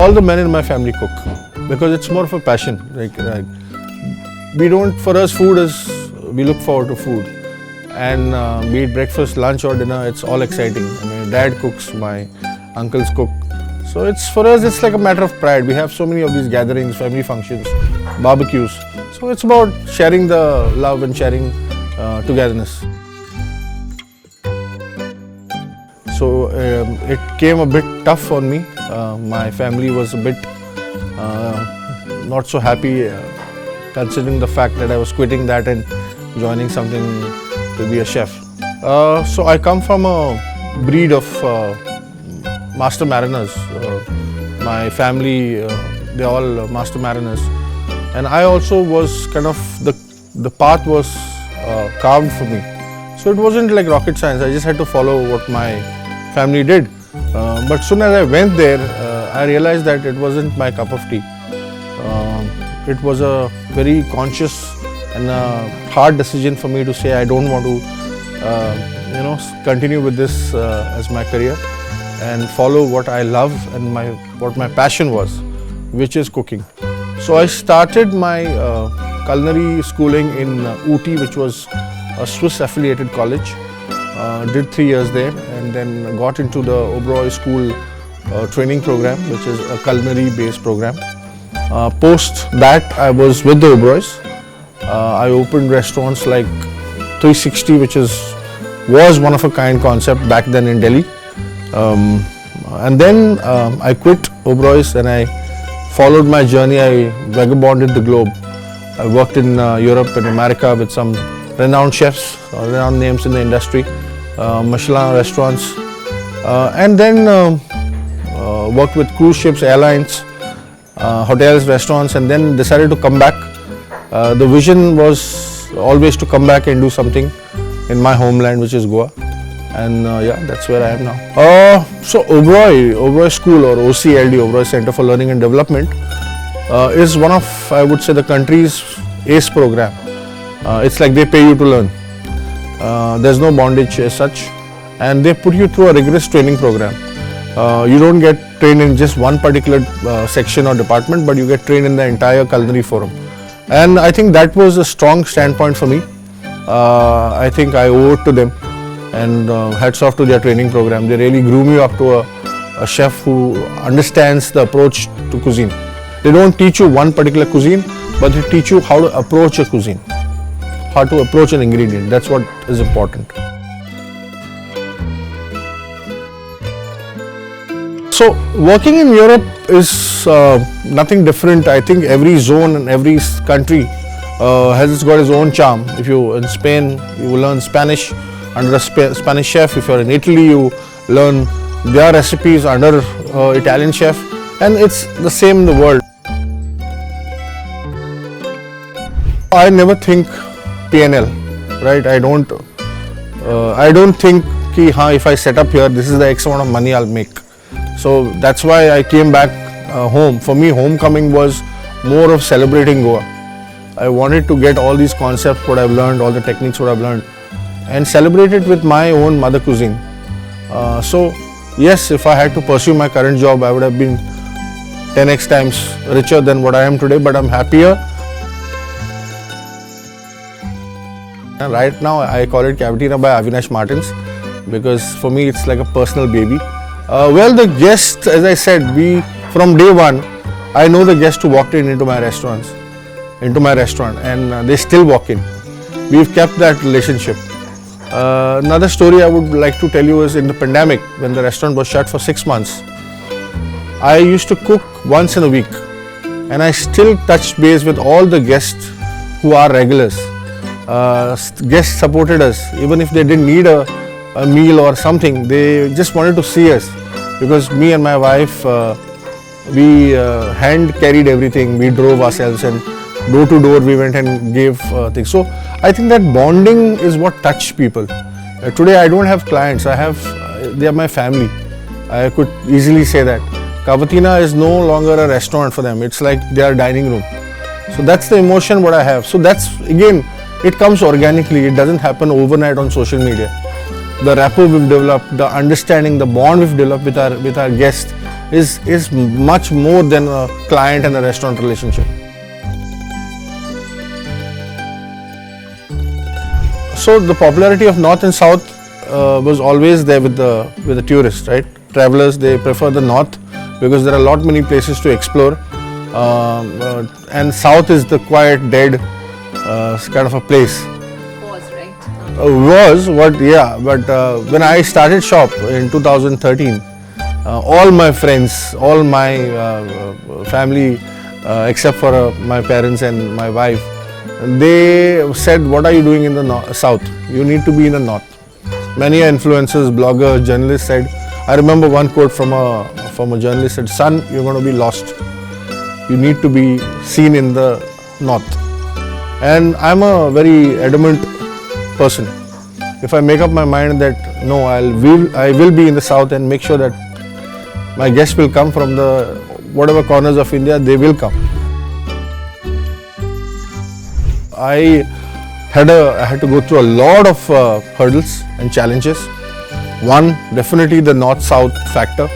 All the men in my family cook because it's more of a passion. We don't, for us, food is, we look forward to food. And be it breakfast, lunch or dinner, it's all exciting. I mean, dad cooks, my uncles cook. So it's, for us, it's like a matter of pride. We have so many of these gatherings, family functions, barbecues. So it's about sharing the love and sharing togetherness. So it came a bit tough on me. My family was a bit not so happy considering the fact that I was quitting that and joining something to be a chef. So I come from a breed of master mariners. My family, they're all master mariners. And I also was kind of, the path was carved for me. So it wasn't like rocket science, I just had to follow what my family did. But soon as I went there, I realized that it wasn't my cup of tea. It was a very conscious and a hard decision for me to say I don't want to continue with this as my career and follow what I love and what my passion was, which is cooking. So I started my culinary schooling in Ooty, which was a Swiss affiliated college. Did 3 years there and then got into the Oberoi School training program, which is a culinary based program. Post that, I was with the Oberois. I opened restaurants like 360, which was one of a kind concept back then in Delhi. And then I quit Oberois and I followed my journey. I vagabonded the globe. I worked in Europe and America with some renowned chefs, renowned names in the industry, Michelin restaurants, and then worked with cruise ships, airlines, hotels, restaurants, and then decided to come back. The vision was always to come back and do something in my homeland, which is Goa. And yeah, that's where I am now. So Oberoi School, or OCLD, Oberoi Center for Learning and Development, is one of, I would say, the country's ACE program. It's like they pay you to learn. There's no bondage as such, and they put you through a rigorous training program. You don't get trained in just one particular section or department, but you get trained in the entire culinary forum. And I think that was a strong standpoint for me. I think I owe it to them, and hats off to their training program. They really grew me up to a chef who understands the approach to cuisine. They don't teach you one particular cuisine, but they teach you how to approach a cuisine, how to approach an ingredient. That's what is important. So working in Europe is nothing different. I think every zone and every country has got its own charm. If you're in Spain, you will learn Spanish under a Spanish chef. If you're in Italy, you learn their recipes under Italian chef, and it's the same in the world. I never think P&L, right? I don't think ki, if I set up here, this is the X amount of money I'll make. So that's why I came back home. For me, homecoming was more of celebrating Goa. I wanted to get all these concepts, what I've learned, all the techniques what I've learned, and celebrate it with my own mother cuisine. So yes, if I had to pursue my current job, I would have been 10x times richer than what I am today, but I'm happier. Right now, I call it Cavatina by Avinash Martins because for me, it's like a personal baby. Well, the guests, as I said, from day one, I know the guests who walked into my restaurant, and they still walk in. We've kept that relationship. Another story I would like to tell you is in the pandemic, when the restaurant was shut for 6 months, I used to cook once in a week, and I still touched base with all the guests who are regulars. Guests supported us, even if they didn't need a meal or something, they just wanted to see us, because me and my wife, we hand carried everything. We drove ourselves, and door to door we went and gave things. So I think that bonding is what touched people. Today I don't have clients, they are my family. I could easily say that. Cavatina is no longer a restaurant for them, it's like their dining room. So that's the emotion what I have. So that's, again, it comes organically, it doesn't happen overnight on social media. The rapport we've developed, the understanding, the bond we've developed with our guests is much more than a client and a restaurant relationship. So the popularity of North and South was always there with the tourists, right? Travelers, they prefer the North because there are a lot many places to explore, and South is the quiet, dead kind of a place. Was, right? But when I started shop in 2013, all my friends, all my family, except for my parents and my wife, they said, "What are you doing in the South? You need to be in the North." Many influencers, bloggers, journalists said. I remember one quote from a journalist said, "Son, you're going to be lost. You need to be seen in the North." And I'm a very adamant person. If I make up my mind that no, I will be in the South and make sure that my guests will come from the whatever corners of India, they will come. I had to go through a lot of hurdles and challenges. One, definitely the North-South factor.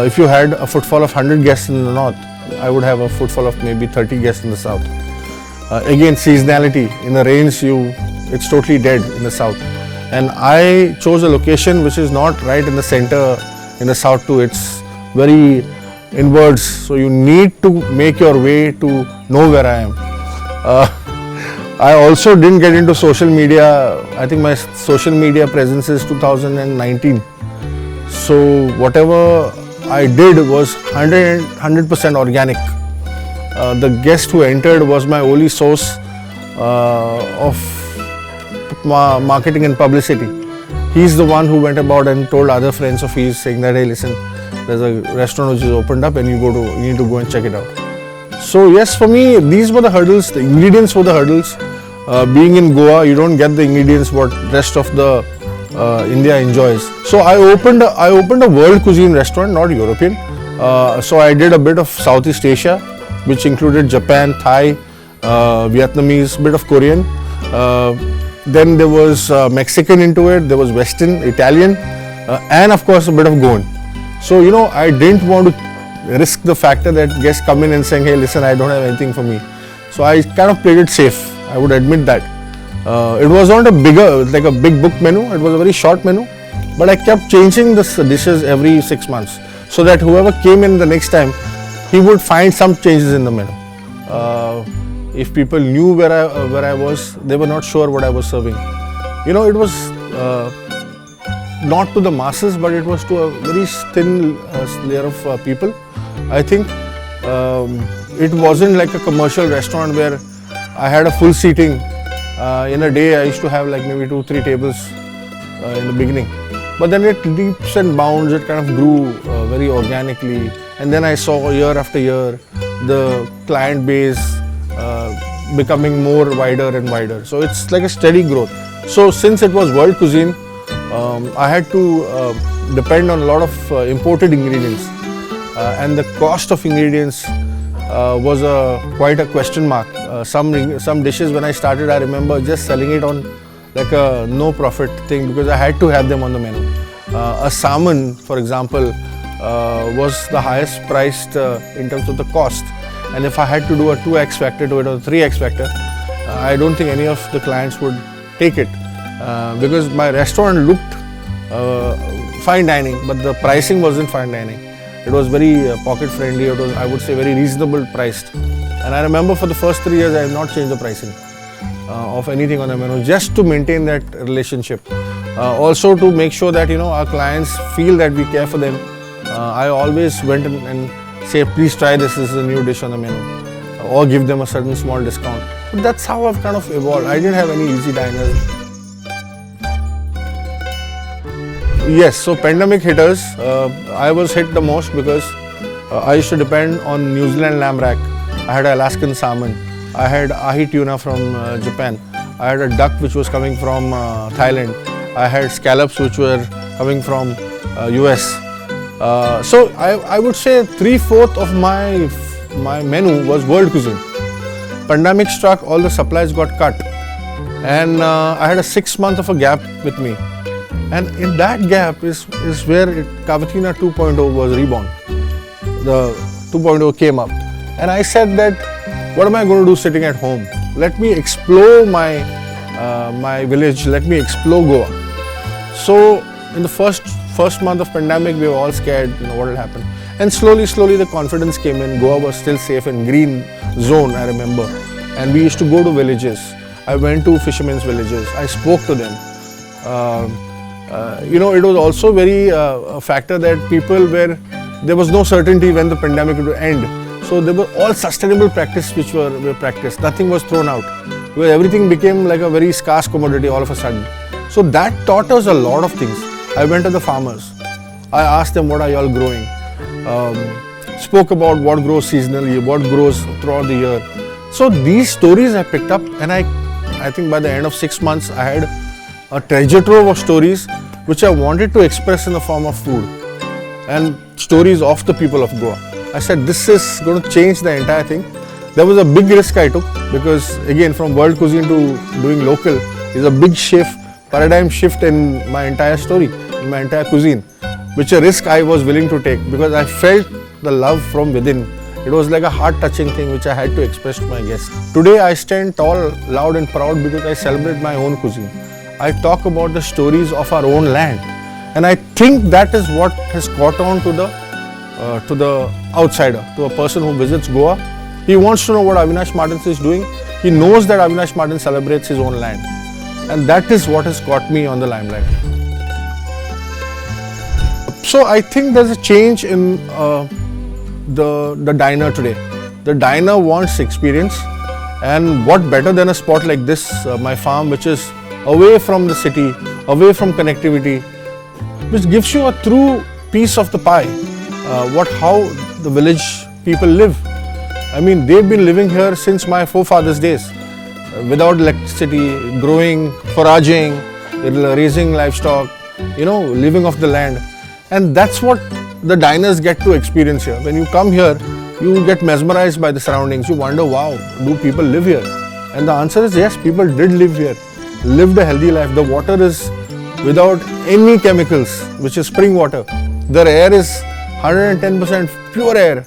If you had a footfall of 100 guests in the North, I would have a footfall of maybe 30 guests in the South. Again, seasonality. In the rains, it's totally dead in the South. And I chose a location which is not right in the center in the South too. It's very inwards. So you need to make your way to know where I am. I also didn't get into social media. I think my social media presence is 2019. So whatever I did was 100% organic. The guest who entered was my only source of marketing and publicity. He's the one who went about and told other friends of his, saying that, "Hey, listen, there's a restaurant which is opened up and you need to go and check it out." So yes, for me, these were the hurdles. The ingredients were the hurdles. Being in Goa, you don't get the ingredients what rest of the India enjoys. So I opened a world cuisine restaurant, not European. So I did a bit of Southeast Asia, which included Japan, Thai, Vietnamese, bit of Korean. Then there was Mexican into it. There was Western, Italian, and of course a bit of Goan. So I didn't want to risk the factor that guests come in and saying, "Hey, listen, I don't have anything for me." So I kind of played it safe. I would admit that. It was not like a big book menu. It was a very short menu, but I kept changing the dishes every 6 months so that whoever came in the next time, he would find some changes in the menu. If people knew where I was, they were not sure what I was serving. It was not to the masses, but it was to a very thin layer of people. I think it wasn't like a commercial restaurant where I had a full seating. In a day, I used to have like maybe 2-3 tables in the beginning. But then it leaps and bounds, it kind of grew very organically. And then I saw year after year the client base becoming more wider and wider. So it's like a steady growth. So since it was world cuisine, I had to depend on a lot of imported ingredients. And the cost of ingredients was quite a question mark. Some dishes when I started, I remember just selling it on like a no profit thing because I had to have them on the menu. A salmon, for example, was the highest priced in terms of the cost. And if I had to do a 2x factor to it or 3x factor, I don't think any of the clients would take it because my restaurant looked fine dining, but the pricing wasn't fine dining. It was very pocket friendly. It was, I would say, very reasonable priced. And I remember for the first 3 years, I have not changed the pricing of anything on the menu, just to maintain that relationship. Also to make sure that our clients feel that we care for them. I always went and say, "Please try this. This is a new dish on the menu," or give them a certain small discount. So that's how I've kind of evolved. I didn't have any easy diners. Yes, so pandemic hit us. I was hit the most because I used to depend on New Zealand lamb rack. I had Alaskan salmon. I had ahi tuna from Japan. I had a duck which was coming from Thailand. I had scallops which were coming from US. So I would say 3/4 of my menu was world cuisine. Pandemic struck, all the supplies got cut, and I had a 6 month of a gap with me. And in that gap is where Cavatina 2.0 was reborn. the 2.0 came up, and I said that, what am I going to do sitting at home? Let me explore my village. Let me explore Goa. So in the first month of pandemic, we were all scared, what will happen. And slowly the confidence came in. Goa was still safe in green zone, I remember. And we used to go to villages. I went to fishermen's villages. I spoke to them. It was also very a factor that there was no certainty when the pandemic would end. So there were all sustainable practices which were practiced. Nothing was thrown out. Because everything became like a very scarce commodity all of a sudden. So that taught us a lot of things. I went to the farmers. I asked them, what are you all growing? Spoke about what grows seasonally, what grows throughout the year. So these stories I picked up, and I think by the end of 6 months, I had a treasure trove of stories which I wanted to express in the form of food and stories of the people of Goa. I said, this is going to change the entire thing. There was a big risk I took because, again, from world cuisine to doing local is a big paradigm shift in my entire story, in my entire cuisine, which a risk I was willing to take because I felt the love from within. It was like a heart-touching thing which I had to express to my guests. Today I stand tall, loud and proud because I celebrate my own cuisine. I talk about the stories of our own land, and I think that is what has caught on to the outsider, to a person who visits Goa. He wants to know what Avinash Martins is doing. He knows that Avinash Martins celebrates his own land, and that is what has got me on the limelight. So I think there's a change in the diner today. The diner wants experience, and what better than a spot like this, my farm, which is away from the city, away from connectivity, which gives you a true piece of the pie, how the village people live. I mean, they've been living here since my forefathers' days, without electricity, growing, foraging, raising livestock, living off the land. And that's what the diners get to experience here. When you come here, you get mesmerized by the surroundings. You wonder, wow, do people live here? And the answer is yes, people did live here, lived a healthy life. The water is without any chemicals, which is spring water. The air is 110% pure air.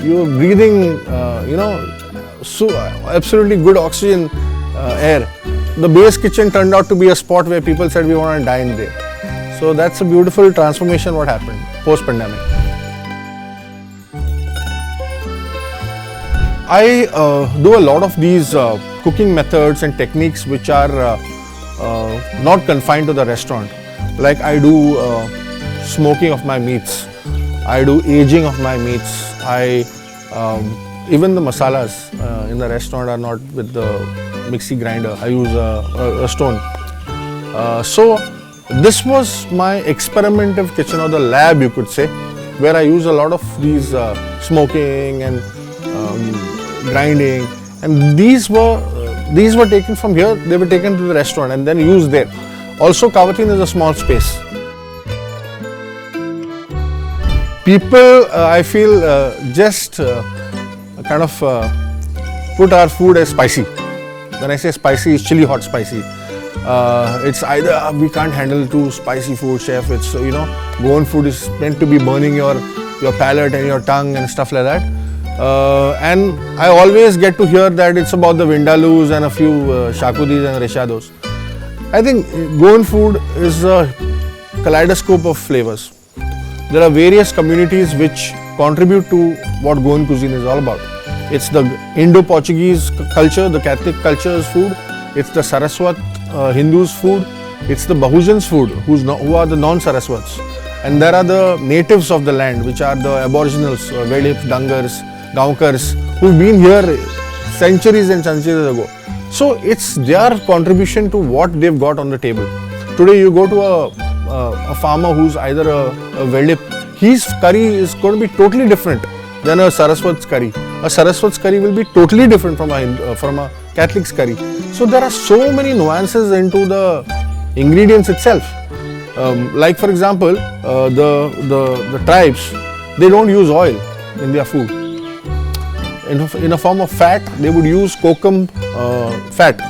You're breathing, absolutely good oxygen air. The base kitchen turned out to be a spot where people said we want to dine there. So that's a beautiful transformation what happened post-pandemic. I do a lot of these cooking methods and techniques which are not confined to the restaurant. Like I do smoking of my meats. I do aging of my meats. Even the masalas in the restaurant are not with the mixie grinder. I use a stone. So this was my experimentative kitchen, or the lab you could say, where I use a lot of these smoking and grinding, and these were taken from here. They were taken to the restaurant and then used there. Also, Kavatin is a small space. People, I feel, just kind of put our food as spicy. When I say spicy, it's chili hot spicy. It's either we can't handle too spicy food, chef. It's Goan food is meant to be burning your palate and your tongue and stuff like that. And I always get to hear that it's about the vindalus and a few shakudis and reshados. I think Goan food is a kaleidoscope of flavors. There are various communities which contribute to what Goan cuisine is all about. It's the Indo-Portuguese culture, the Catholic culture's food. It's the Saraswat Hindus' food. It's the Bahujans' food, who are the non-Saraswats. And there are the natives of the land, which are the aboriginals, Vedip, Dangars, Gaonkars, who've been here centuries and centuries ago. So it's their contribution to what they've got on the table. Today you go to a farmer who's either a Vedip, his curry is going to be totally different than a Saraswat's curry. A Saraswat's curry will be totally different from a Catholic's curry. So there are so many nuances into the ingredients itself. Like for example, the tribes, they don't use oil in their food. In a form of fat, they would use kokum fat,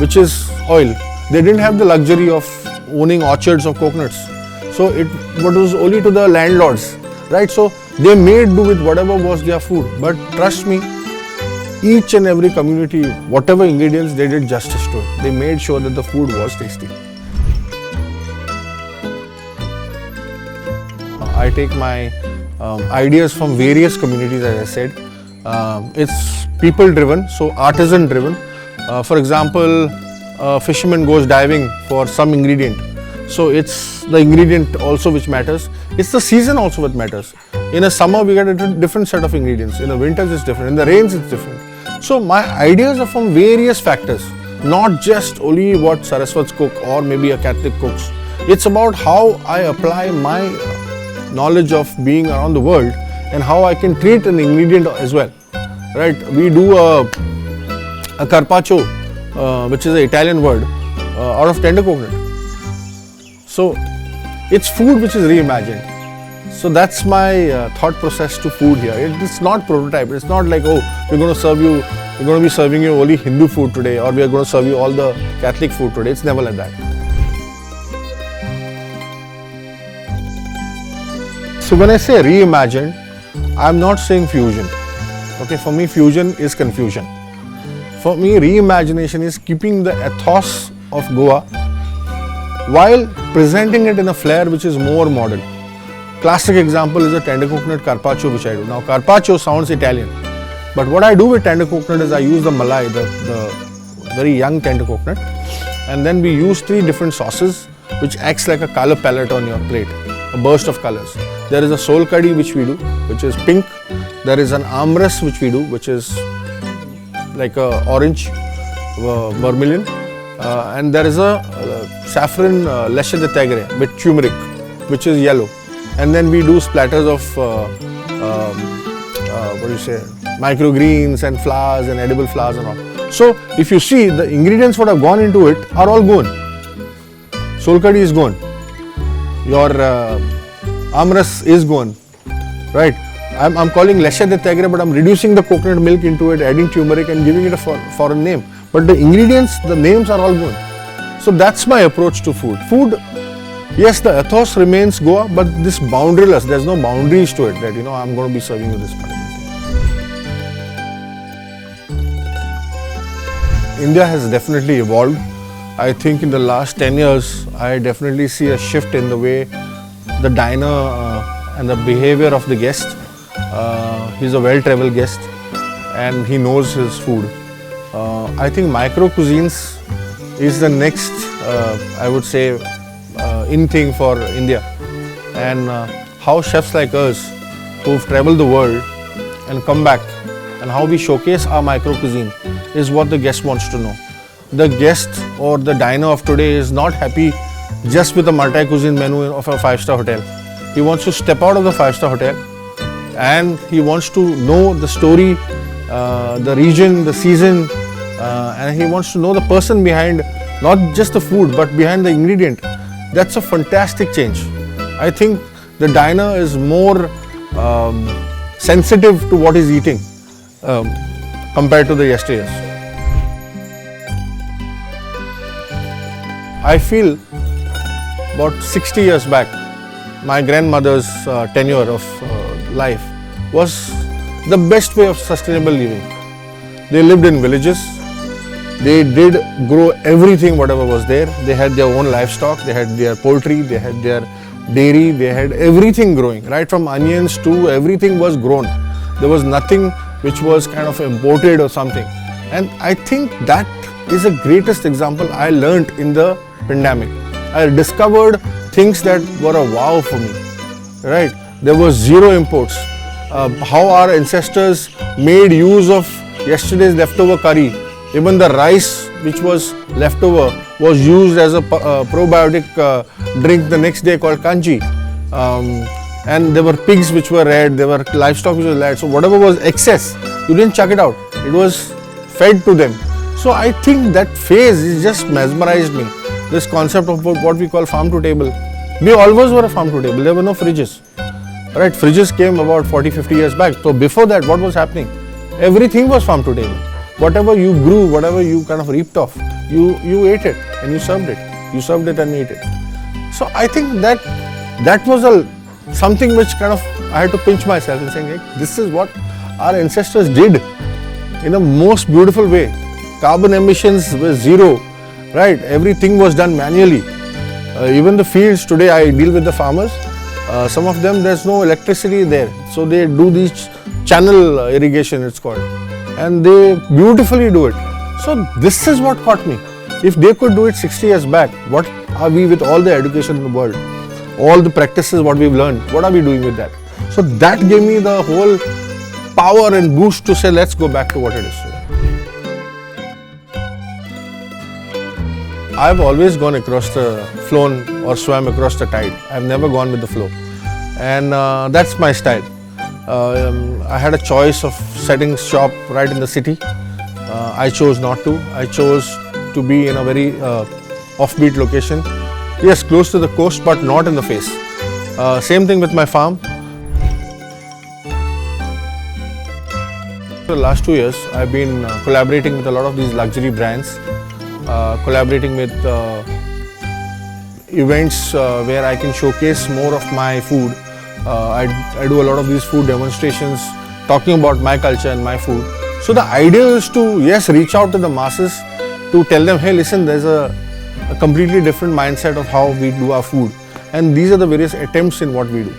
which is oil. They didn't have the luxury of owning orchards of coconuts. So it was only to the landlords, right? So They made do with whatever was their food. But trust me, each and every community, whatever ingredients, they did justice to it. They made sure that the food was tasty. I take my ideas from various communities, as I said. It's people driven, so artisan driven. For example, a fisherman goes diving for some ingredient. So it's the ingredient also which matters. It's the season also what matters. In a summer we get a different set of ingredients. In the winters it's different. In the rains it's different. So my ideas are from various factors, not just only what Saraswats cook or maybe a Catholic cooks. It's about how I apply my knowledge of being around the world and how I can treat an ingredient as well. Right? We do a carpaccio, which is an Italian word, out of tender coconut. So it's food which is reimagined. So that's my thought process to food here. It's not prototype. It's not like, oh, we're going to be serving you only Hindu food today, or we are going to serve you all the Catholic food today. It's never like that. So when I say reimagined, I'm not saying fusion. Okay, for me fusion is confusion. For me reimagination is keeping the ethos of Goa while presenting it in a flair which is more modern. Classic example is a tender coconut carpaccio which I do. Now carpaccio sounds Italian, but what I do with tender coconut is I use the malai, the very young tender coconut, and then we use 3 different sauces which acts like a color palette on your plate, a burst of colors. There is a soul curry which we do, which is pink. There is an amras which we do, which is like a orange vermilion, and there is a saffron leche de tigre with turmeric, which is yellow. And then we do splatters of microgreens and flowers and edible flowers and all. So if you see, the ingredients what have gone into it are all Goan. Soul curry is Goan. Your amras is Goan, right? I'm calling leche de tigre, but I'm reducing the coconut milk into it, adding turmeric and giving it a foreign name. But the ingredients, the names are all Goan. So that's my approach to food. Food, yes, the ethos remains Goa, but this boundaryless, there's no boundaries to it that, you know, I'm going to be serving you this particular thing. India has definitely evolved. I think in the last 10 years, I definitely see a shift in the way the diner and the behavior of the guest. He's a well-traveled guest and he knows his food. I think micro cuisines is the next, I would say, in thing for India, and how chefs like us who've traveled the world and come back and how we showcase our micro cuisine is what the guest wants to know. The guest or the diner of today is not happy just with a multi-cuisine menu of a 5-star hotel. He wants to step out of the 5-star hotel and he wants to know the story, the region, the season, and he wants to know the person behind not just the food but behind the ingredient. That's a fantastic change. I think the diner is more sensitive to what he's eating compared to the yesteryears. I feel about 60 years back, my grandmother's tenure of life was the best way of sustainable living. They lived in villages. They did grow everything whatever was there. They had their own livestock, they had their poultry, they had their dairy, they had everything growing, right from onions to everything was grown. There was nothing which was kind of imported or something. And I think that is the greatest example I learnt in the pandemic. I discovered things that were a wow for me, right? There was zero imports. How our ancestors made use of yesterday's leftover curry. Even the rice which was leftover was used as a probiotic drink the next day called kanji. And there were pigs which were red, there were livestock which was red. So whatever was excess, you didn't chuck it out. It was fed to them. So I think that phase is just mesmerized me. This concept of what we call farm to table. We always were a farm to table. There were no fridges. Right? Fridges came about 40-50 years back. So before that, what was happening? Everything was farm to table. Whatever you grew, whatever you kind of reaped off, you ate it and you served it. You served it and ate it. So I think that was something which kind of I had to pinch myself and saying, hey, this is what our ancestors did in a most beautiful way. Carbon emissions were zero, right? Everything was done manually. Even the fields today, I deal with the farmers. Some of them, there's no electricity there. So they do these channel irrigation, it's called. And they beautifully do it. So this is what caught me. If they could do it 60 years back, what are we with all the education in the world? All the practices, what we've learned, what are we doing with that? So that gave me the whole power and boost to say, let's go back to what it is today. I've always gone across flown or swam across the tide. I've never gone with the flow. And that's my style. I had a choice of setting shop right in the city. I chose not to. I chose to be in a very offbeat location. Yes, close to the coast, but not in the face. Same thing with my farm. For the last 2 years, I've been collaborating with a lot of these luxury brands, collaborating with events where I can showcase more of my food. I do a lot of these food demonstrations, talking about my culture and my food. So the idea is to, yes, reach out to the masses, to tell them, hey, listen, there's a completely different mindset of how we do our food. And these are the various attempts in what we do.